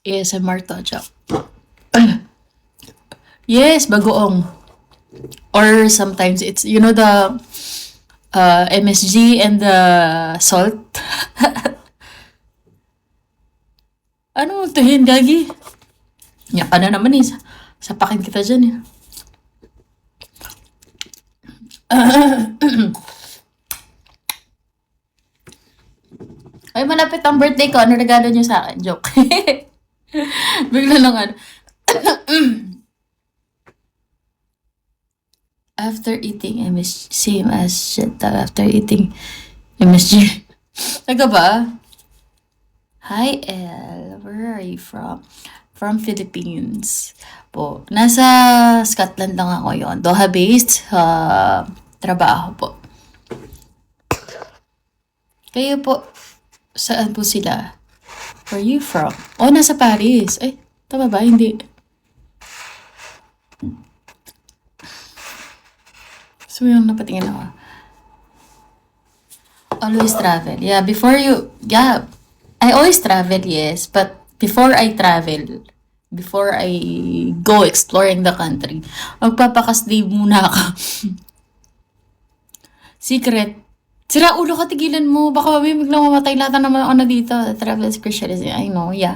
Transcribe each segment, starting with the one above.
ASMR to, Jack. Yes, bagoong. Or sometimes it's, you know, the MSG and the salt. Ano mo tuhin, gagi? Yan ka na naman eh. Sapakin kita dyan eh. Ay, malapit ang birthday ko. Ano regalo niyo sa akin? Joke. Bigla lang ano. After eating MSG, same as shit after eating MSG. Taga ba? Hi, El. Where are you from? From Philippines. Po. Nasa Scotland lang ako yon. Doha-based trabaho po. Kayo po, saan po sila? Where are you from? Oh, nasa Paris. Ay, tama ba? Hindi. So, yung napatingin ako. Always travel. Yeah, I always travel, yes. But before I travel, before I go exploring the country, magpapakasleeve muna ako. Secret. Sira ulo ka, tigilan mo. Baka may biglang mamatay lahat na naman ako na dito. Travel specialist. I know, yeah.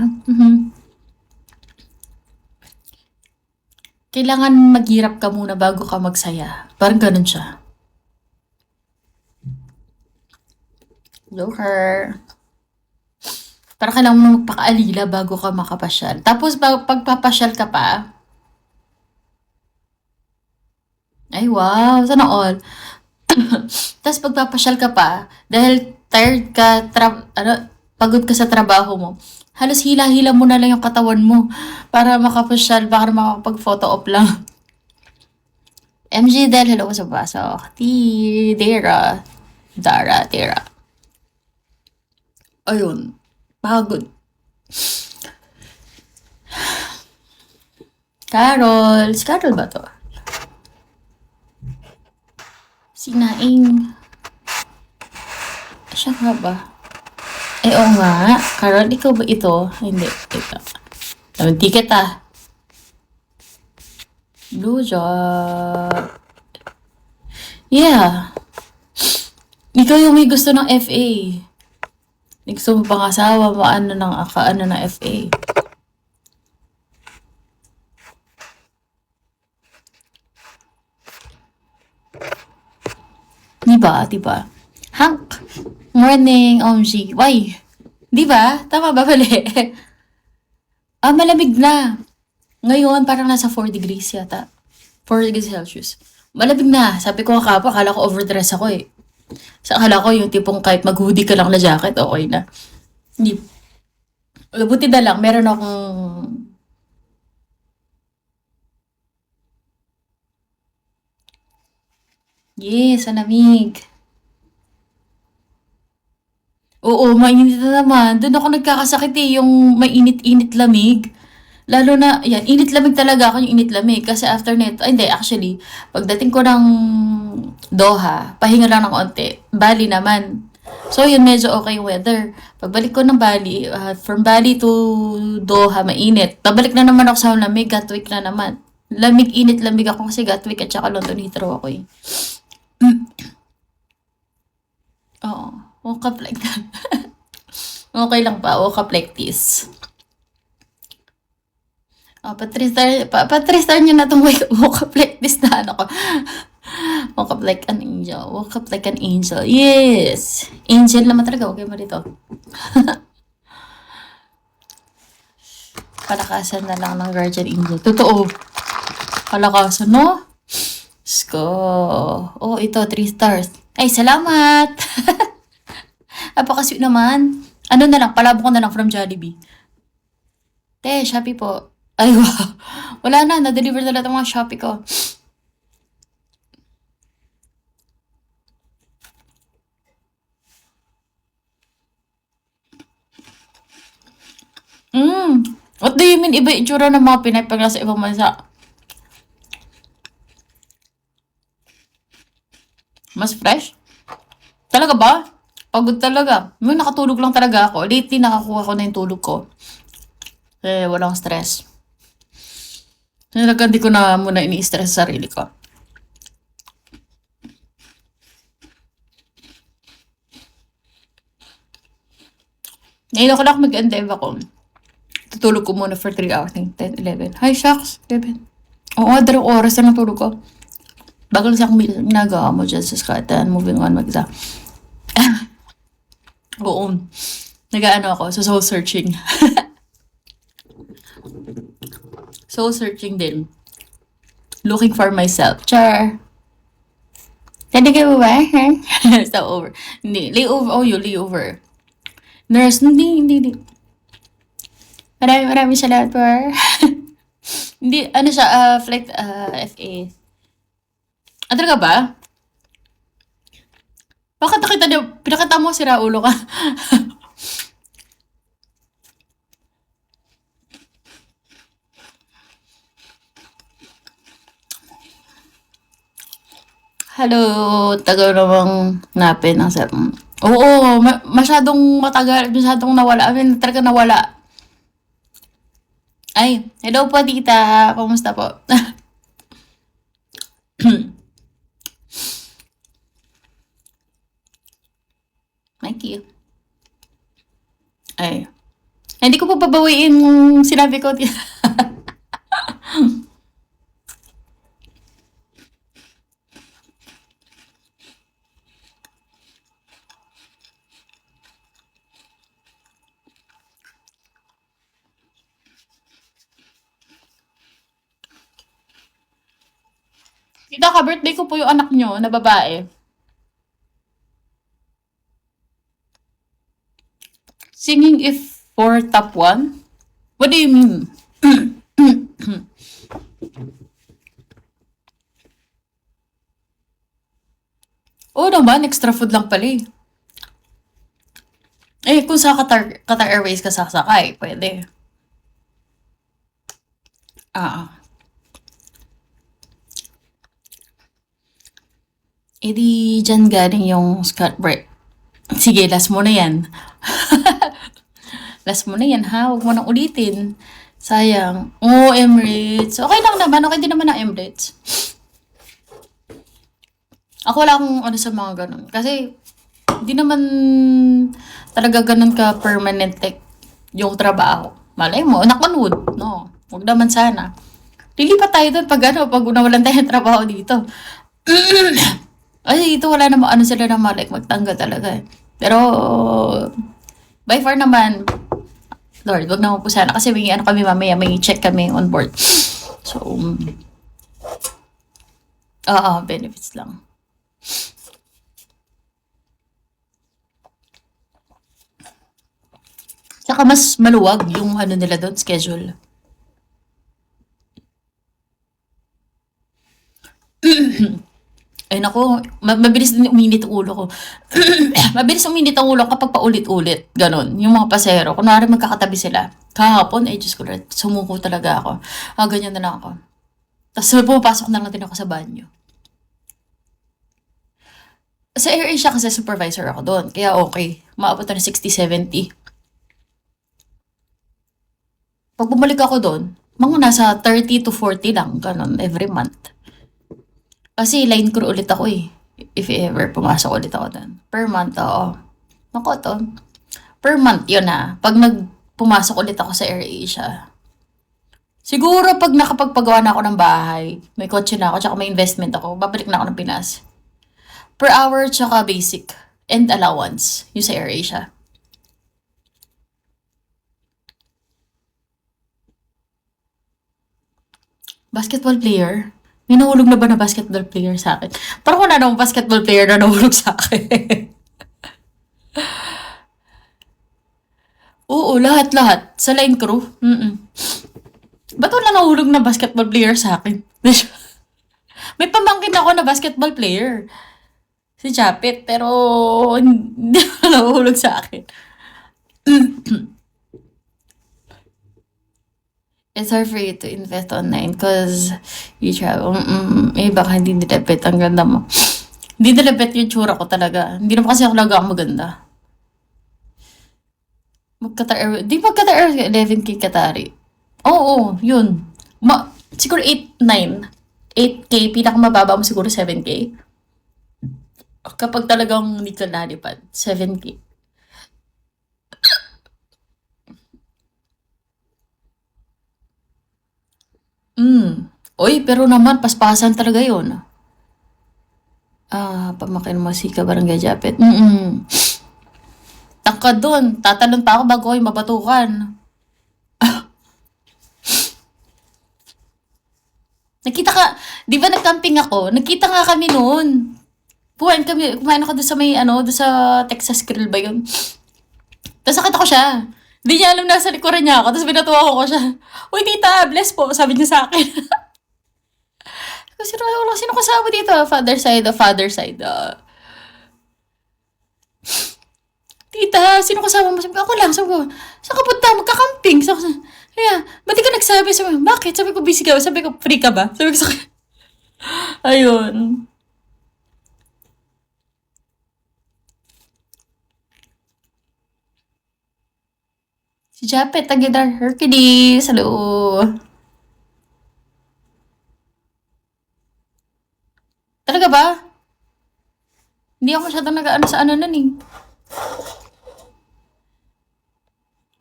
Kailangan maghirap ka muna bago ka magsaya. Parang ganun siya. Joker. Parang kailangan mo magpakaalila bago ka makapasyal. Tapos pagpapasyal ka pa, ay wow, sana all. Tapos pagpapasyal ka pa, dahil tired ka, pagod ka sa trabaho mo, halos hila-hila mo na lang yung katawan mo para makapasyal, baka makapag-photo op lang. MG Del, hello ko sa pasok. Dara. Ayun, pagod. Carol, si Carol ba to? Sinaing. Siya nga ba? Eh, oo nga. Carol, ikaw ba ito? Hindi. Ito. Tawag ticket ah. Blue job. Yeah. Ikaw yung may gusto ng FA. Gusto mo pang asawa, maano ng FA. Diba? Hank. Morning, OMG. Why? Diba? Tama ba mali? Malamig na. Ngayon, parang nasa 4 degrees yata. 4 degrees Celsius. Malamig na. Sabi ko kakapa, akala ko overdress ako eh. Sa akala ko yung tipong kahit mag-hoodie ka lang na jacket, okay na. Hindi. Buti na lang, meron akong yes, ang lamig. Oo, mainit na naman. Doon ako nagkakasakit eh, yung may init-init-lamig. Lalo na, yan, init-lamig talaga ako yung init-lamig. Kasi after net, hindi, actually, pagdating ko ng Doha, pahinga lang ng konti. Bali naman. So, yun, medyo okay yung weather. Pagbalik ko ng Bali, from Bali to Doha, mainit. Pabalik na naman ako sa lamig, Gatwick na naman. Lamig-init-lamig ako kasi Gatwick at saka London Heathrow ako eh. Oo. Woke up like that. Okay lang pa. Woke up like this. Pa-3 star nyo na itong woke up like this na ano ko. Woke up like an angel. Woke up like an angel. Yes! Angel naman talaga. Okay mo rito. Palakasan na lang ng guardian angel. Totoo. Palakasan, no? Let's go. Oh, ito. 3 stars. Ay, salamat! Apakasweet naman. Ano na lang, palabo ko na lang from Jollibee. Shopee po. Ay, wow. Wala na, na-deliver na lahat ang mga Shopee ko. What do you mean iba yung itsura ng mga Pinay pag nasa ibang bansa? Mas fresh? Talaga ba? Pagod talaga. May nakatulog lang talaga ako. Lately, nakakuha ko na yung tulog ko. Walang stress. Talaga di ko na muna ini-stress sa sarili ko. Ngayon ako mag-endev ako. Tutulog ko muna for 3 hours. 10, 11. Hi, shucks. 11. Oo, 2 oras na natulog ko. Bago lang sa akong ginagawa mo dyan sa Scotland. Moving on, mag-isa. Oo. Nag-ano ako, so soul searching. Soul searching din. Looking for myself. Char. Talaga mo ba? Stop over. Hindi. Layover. Oh, you layover. Nurse. Hindi. Maraming salamat for. Hindi, ano siya, flight, FA. Ah, talaga ba? Bakit pinakita mo sira ulo ka? Hello, tagal namang napin ang set. Oo, masyadong matagal, masyadong nawala. I mean, talaga nawala. Ay, hello po, tita. Kumusta po? Thank you. Ay. Hindi ko po babawiin yung sinabi ko. Tita, ka-birthday ko po yung anak nyo na babae. Singing if for top 1? What do you mean? Oo naman, extra food lang pala eh. Kung sa Qatar Airways ka sasakay, pwede. Di dyan galing yung Scott break. Sige, last mo na yan. Last mo na yan, ha? Huwag mo nang ulitin. Sayang. Oh, Emirates. Okay lang naman. Okay din naman ang Emirates. Ako wala akong ano sa mga ganun. Kasi, hindi naman talaga ganun ka permanent like yung trabaho. Malay mo, knock on wood. No, huwag naman sana. Lilipat tayo doon pag nawalan tayo ng trabaho dito. Ay, ito wala namang ano sila na like magtanggal talaga eh. Pero, by far naman, Lord, wag naman po sana. Kasi may ano kami mamaya, may check kami on board. So, benefits lang. Saka mas maluwag yung ano nila doon, schedule. Ay nako, mabilis din uminit ang ulo ko. Mabilis uminit ang ulo kapag paulit-ulit. Ganon. Yung mga pasero. Kunwari magkakatabi sila. Kahapon, ay Diyos ko, sumuko talaga ako. Ganyan na lang ako. Tapos pumapasok na lang din ako sa banyo. Sa AirAsia kasi supervisor ako doon. Kaya okay. Maabot na 60-70. Pag bumalik ako doon, mga nasa 30 to 40 lang. Ganon, every month. Kasi line crew ulit ako eh. If ever pumasok ulit ako doon. Per month, oo. Naku to. Per month yun ha. Pag pumasok ulit ako sa AirAsia. Siguro pag nakapagpagawa na ako ng bahay, may kotse na ako, tsaka may investment ako, babalik na ako ng Pinas. Per hour, tsaka basic. And allowance. Yung sa AirAsia. Basketball player? May nahulog na ba na basketball player sa akin? Parang wala namang basketball player na nahulog sa akin. Oo, lahat. Sa line crew. Ba't wala nahulog na basketball player sa akin? May pamangkin ako na basketball player. Si Chapit, pero hindi nahulog sa akin. It's hard for you to invest online because you travel. Baka hindi nilapit. Ang ganda mo. Hindi nilapit yung tsura ko talaga. Hindi naman kasi ako talaga maganda. Mag-Qatar Airways. Di mag-Qatar Airways, 11K Qatari. Oo, yun. Siguro 8, 9. 8K, pinakamababa mo siguro 7K. Kapag talagang hindi ka lalipad, 7K. Uy, pero naman, paspasan talaga yun. Pamakin mo si Barangay Japet. Tangkad dun. Tatalon pa ako bago ko yung mabatukan. Nakita ka, di ba nag-camping ako? Nagkita nga kami noon. Kumain ako doon sa may, doon sa Texas Grill ba yun? Tapos nakita ko siya. Hindi niya alam na sa likuran niya ako. Tapos binatuwa ko siya. Uy, tita, bless po. Sabi niya sa akin. Sino kasama dito? Father side. Tita, sino kasama mo? Sabi ko, ako lang. Sabi ko, saan ka punta? Magka-camping. Sabi ko, kaya, ba't di ka nagsabi? Sabi ko, bakit? Sabi ko, busy ka ba? Sabi ko, free ka ba? Sabi ko sa kanya. Ayun. Si Japet, Tagidar Hercules. Hello. Talaga ba? Hindi ako masyadong nag-ano sa ano nun eh.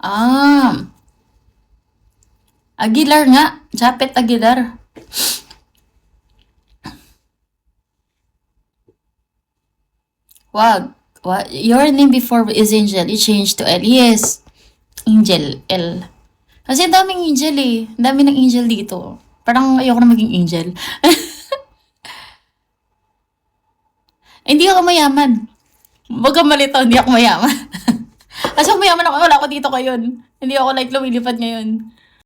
Ah, Aguilar nga. Japet Aguilar. Wag. Your name before is Angel. You changed to L. Yes. Angel. L. Kasi ang daming angel eh. Ang dami ng angel dito. Parang ayoko na maging angel. Hindi ako mayaman. Wag kang malito, hindi ako mayaman. Kasi kung mayaman ako, wala ako dito ngayon. Hindi ako like lumilipad ngayon.